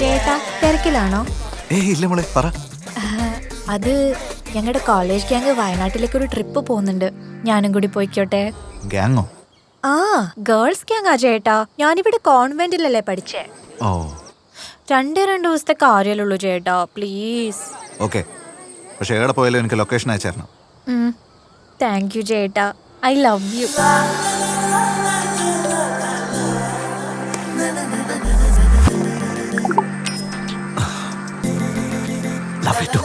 ജേട്ടാ തിരക്കിലാണോ? ഇല്ല മോളെ പറ. അത് ഞങ്ങളുടെ കോളേജ് ഗ്യാങ് വയനാട്ടിലേക്ക് ഒരു ട്രിപ്പ് പോകുന്നുണ്ട്. ഞാനും കൂടി പോയിക്കോട്ടെ? ഗ്യാങ്ങോ? ആ, ഗേൾസ് ഗ്യാങ് ആ ചേട്ടാ. ഞാനിവിടെ കോൺവെന്റിലല്ലേ പഠിച്ചേ. ഓ, 2 ദിവസത്തെ കാര്യമല്ലുള്ളൂ ചേട്ടാ, പ്ലീസ്. ഓക്കെ. പക്ഷെ എവിടെ പോയാലും എനിക്ക് ലൊക്കേഷൻ അയച്ചു തരണം. താങ്ക് യു ചേട്ടാ, I love you. Love you too.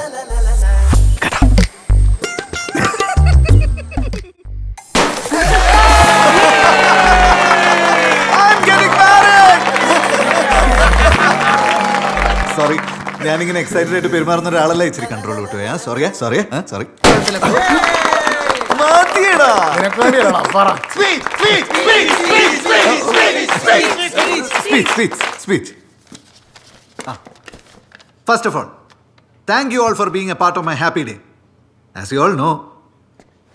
Sorry, ഞാനിങ്ങനെ എക്സൈറ്റഡ് ആയിട്ട് പെരുമാറുന്ന ഒരാളല്ല. ഇച്ചിരി കൺട്രോൾ വിട്ടുപോയാ. Sorry. First of all, thank you all for being a part of my happy day. As you all know,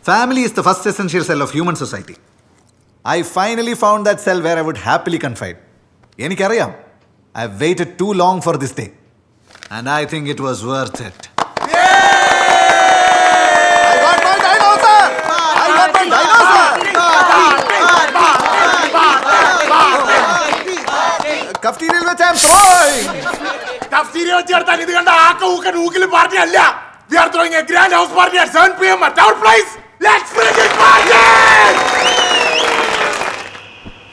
family is the first essential cell of human society. I finally found that cell where I would happily confide. എനിക്കറിയാം, I've waited too long for this day, and I think it was worth it. Cafeteria which I'm throwing. Cafeteria which you are throwing. This is not a nuclear party. We are throwing a grand house party at 7 p.m. at our place. Let's bring it party!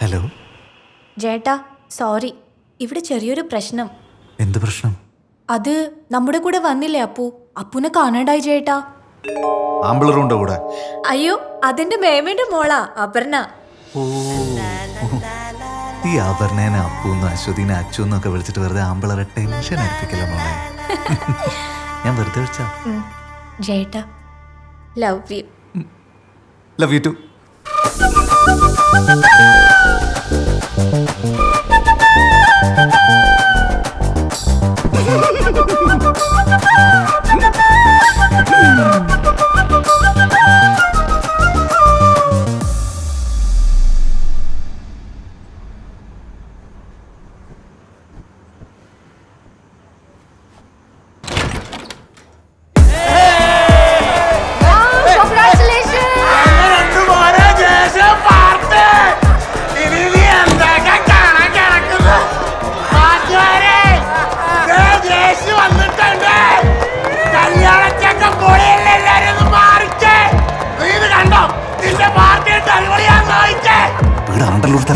Hello. ചേട്ടാ sorry, ഇവിടെ ചെറിയൊരു പ്രശ്നം. എന്ത് പ്രശ്നം? അത് നമ്മുടെ കൂടെ വന്നില്ലേ അപ്പുനെ കാണാണ്ടായി ചേട്ടാ. ആമ്പിളറുണ്ടോ കൂടെ? അയ്യോ, അതെന്റെ മേമയുടെ മോളാ അപർണ. ഓ, ഈ അപർണേനെ അപ്പൂന്ന് അശ്വതിനെ അച്ചുന്നൊക്കെ വിളിച്ചിട്ട് വെറുതെ ആമ്പിളറെ ടെൻഷൻ അടിപ്പിക്കല്ലോ മോളെ. ഞാൻ വെറുതെ വിളിച്ചാ. ചേട്ടാ love you. Love you too.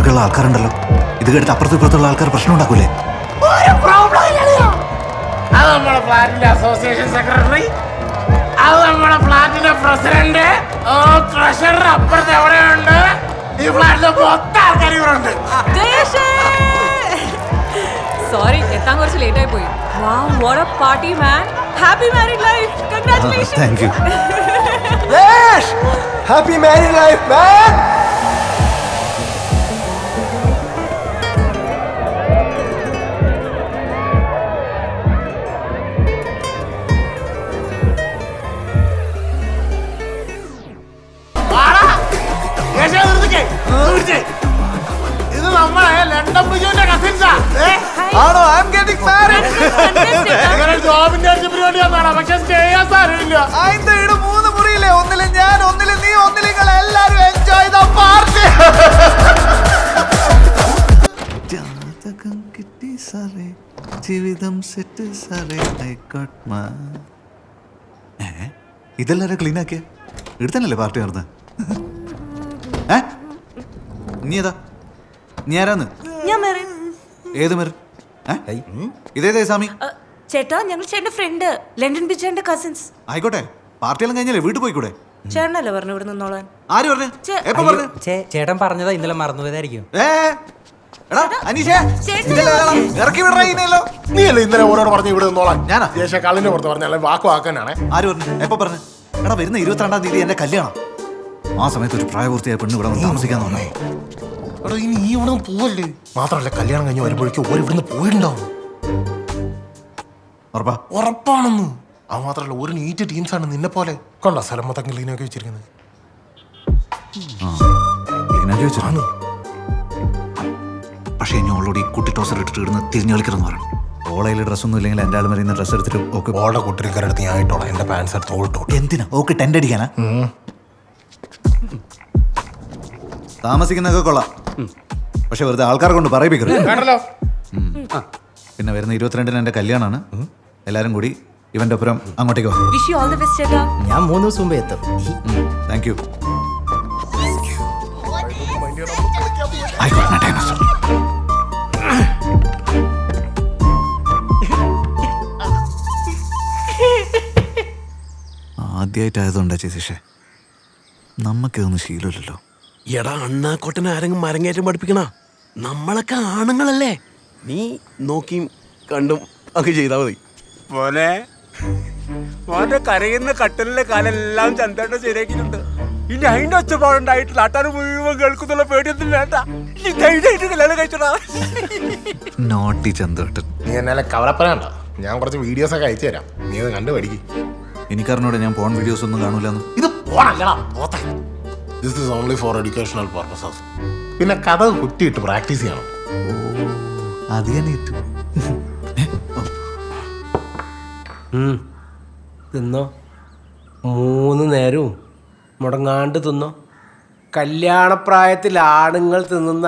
ുള്ള ആൾക്കാരുണ്ടല്ലോ, ഇത് കേട്ടിട്ട് അപ്പുറത്തും ഇപ്പുറത്തുള്ള ആൾക്കാർ പ്രശ്നം ഉണ്ടാക്കൂലേ? അത് നമ്മുടെ ഫ്ലാറ്റിന്റെ അസോസിയേഷൻ സെക്രട്ടറി, അത് നമ്മുടെ ഫ്ലാറ്റിന്റെ പ്രസിഡന്റ്, ട്രഷറർ അപ്പുറത്ത് എവിടെയുണ്ട്. ഈ ഫ്ലാറ്റിലെ മൊത്തം ആൾക്കാർ ഇവിടെ ഉണ്ട്. സോറി, എത്താൻ കുറച്ച് ലേറ്റ് ആയി പോയി. Wow, what a party, man. Happy married life. Congratulations. Thank you. Yes! Happy married life, man. ഇത് നമ്മളെ ലണ്ടൻ ബിജുവിന്റെ കസിൻസാ. ആണോ? I am getting married. ജോബിന്റെ പരിപാടി വന്നാണ്, പക്ഷെ സ്റ്റേ ചെയ്യാൻ സാരമില്ല. അതിന്റെ ഈട് 3 മുറിയില്ലേ, ഒന്നില് ഞാൻ, ഒന്നില് നീ, ഒന്നില് നിങ്ങൾ എല്ലാരും എൻജോയ് ദ പാർട്ടി. ജാതകം കിട്ടി സാറേ, ജീവിതം സെറ്റ് സാറേ, ഐ ഗോട്ട് മൈ. ഇതെല്ലാരും ക്ലീൻ ആക്കിയ എടുത്തന്നല്ലേ പാർട്ടി നടന്നത്? നീ ഏതാ? നീ ആരാന്ന്? ഏത് മെറിൻ? ഇതേതേ സാമി? ചേട്ടാ, ഞങ്ങൾ ചേട്ടന്റെ ഫ്രണ്ട്, ലണ്ടൻ ബിജുവിന്റെ കസിൻസ്. ആയിക്കോട്ടെ, പാർട്ടിയെല്ലാം കഴിഞ്ഞല്ലേ വീട്ടിൽ പോയിക്കൂടെ? ചേട്ടനല്ലേ പറഞ്ഞു ഇവിടെ നിന്നോളാൻ? ആര് പറഞ്ഞു? എപ്പോ പറഞ്ഞു? ചേട്ടൻ പറഞ്ഞതാ, ഇന്നലെ മറന്നുപോയതായിരിക്കും. ഇറക്കി വിടറോ? നീയല്ലേ ഇന്നലെ ഓരോട് പറഞ്ഞു ഇവിടെ നിന്നോളാൻ? ഞാനാ ദേശക്കാളിന്റെ പുറത്ത് പറഞ്ഞാൽ വാക്കുവാക്കാനാണ്. ആര് പറഞ്ഞു? എപ്പോ പറഞ്ഞു? എടാ, വരുന്ന 22-ാം തീയതി എന്റെ കല്യാണം. ആ സമയത്ത് ഒരു പ്രായപൂർത്തിയായ പെണ്ണ് ഇവിടെ താമസിക്കാന്ന് പറഞ്ഞു. എടാ, ഇനി നീ ഇവിടെ നിന്ന് പോവല്ലേ? മാത്രമല്ല, കല്യാണം കഴിഞ്ഞ് വരുമ്പോഴേക്കും ഓരോ ഇവിടുന്ന് പോയിട്ടുണ്ടാവും. ഉറപ്പാണെന്ന്. അത് മാത്രമല്ല, ഒരു നീറ്റ് ടീംസാണ് നിന്നെ പോലെ. കണ്ട സ്ഥലം മൊത്തം ക്ലീനാക്കി വെച്ചിരിക്കുന്നത്. പക്ഷെ ഇനി ഓൾറെഡി കുട്ടി ടോസർ ഇട്ടിട്ട് ഇടുന്ന തിരിഞ്ഞു കളിക്കണമെന്ന് പറയണം. ഓളയിൽ ഡ്രസ്സൊന്നും ഇല്ലെങ്കിൽ എൻ്റെ ആളും വരുന്ന ഡ്രസ്സ് എടുത്തിട്ട് ഓക്കെ ഓളുടെ കുട്ടിരിക്കാരടുത്ത് ഞാൻ ഇട്ടോളാം. എൻ്റെ പാൻസ് എടുത്ത് ഓൾട്ടോ. എന്തിനാ ഓക്ക് ടെൻ്റ് അടിക്കാനാ? താമസിക്കുന്നതൊക്കെ കൊള്ളാം, പക്ഷെ വെറുതെ ആൾക്കാരെ കൊണ്ട് പറയിപ്പിക്കരുത്. കേട്ടല്ലോ? പിന്നെ വരുന്ന 22-ന് എൻ്റെ കല്യാണമാണ്. എല്ലാവരും കൂടി ഇവൻ്റെ ഒപ്പം അങ്ങോട്ടേക്ക് വാ. Wish you all the best ചേട്ടാ. ഞാൻ 3 ദിവസം മുമ്പേ എത്തും. Thank you. ആദ്യമായിട്ടായതുകൊണ്ടാ ചേച്ചി, നമുക്കിതൊന്നും ശീലമില്ലല്ലോ. എടാ അണ്ണാക്കോട്ടനെ ആരെങ്കിലും മരങ്ങേറ്റം പഠിപ്പിക്കണ? നമ്മളൊക്കെ ആണുങ്ങളല്ലേ? നീ നോക്കിയും കണ്ടും ഒക്കെ ചെയ്താൽ മതി. മോനെ മോന്റെ കരയുന്ന കട്ടലിലെ കാലെല്ലാം ചന്തേട്ട ശരിയാക്കിയിട്ടുണ്ട്. ഇനി അതിന്റെ ഒച്ചപ്പാടുണ്ടായിട്ട് നാട്ടാർ മുഴുവൻ കേൾക്കുന്നുള്ള പേടിയൊന്നും വേണ്ട. ഈ ധൈര്യമായിട്ട് കല്യാണം കഴിച്ചടാ. നോട്ടി ചന്തോട്ടൻ. നീ എന്നാലും കവലപ്പനാണ്ട. ഞാൻ കുറച്ച് വീഡിയോസ് ഒക്കെ അയച്ചു തരാം, നീ അത് കണ്ടു പഠിക്കും. എനിക്കറിഞ്ഞോടെ ഞാൻ പോൺ വീഡിയോസ് ഒന്നും കാണൂലെന്ന്. ഇത് പോണല്ലടാ പോത്തെ. This is only for educational purposes. പിന്നെ കഥ കുറ്റിയിട്ട് പ്രാക്ടീസ് ചെയ്യണം. അത് ഞാൻ ഏറ്റു. തിന്നോ, 3 നേരവും മുടങ്ങാണ്ട് തിന്നോ. കല്യാണപ്രായത്തിൽ ആണുങ്ങൾ തിന്നുന്ന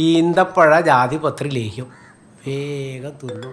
ഈന്തപ്പഴ ജാതിപത്രി ലേഹ്യം വേഗം തിന്നോ.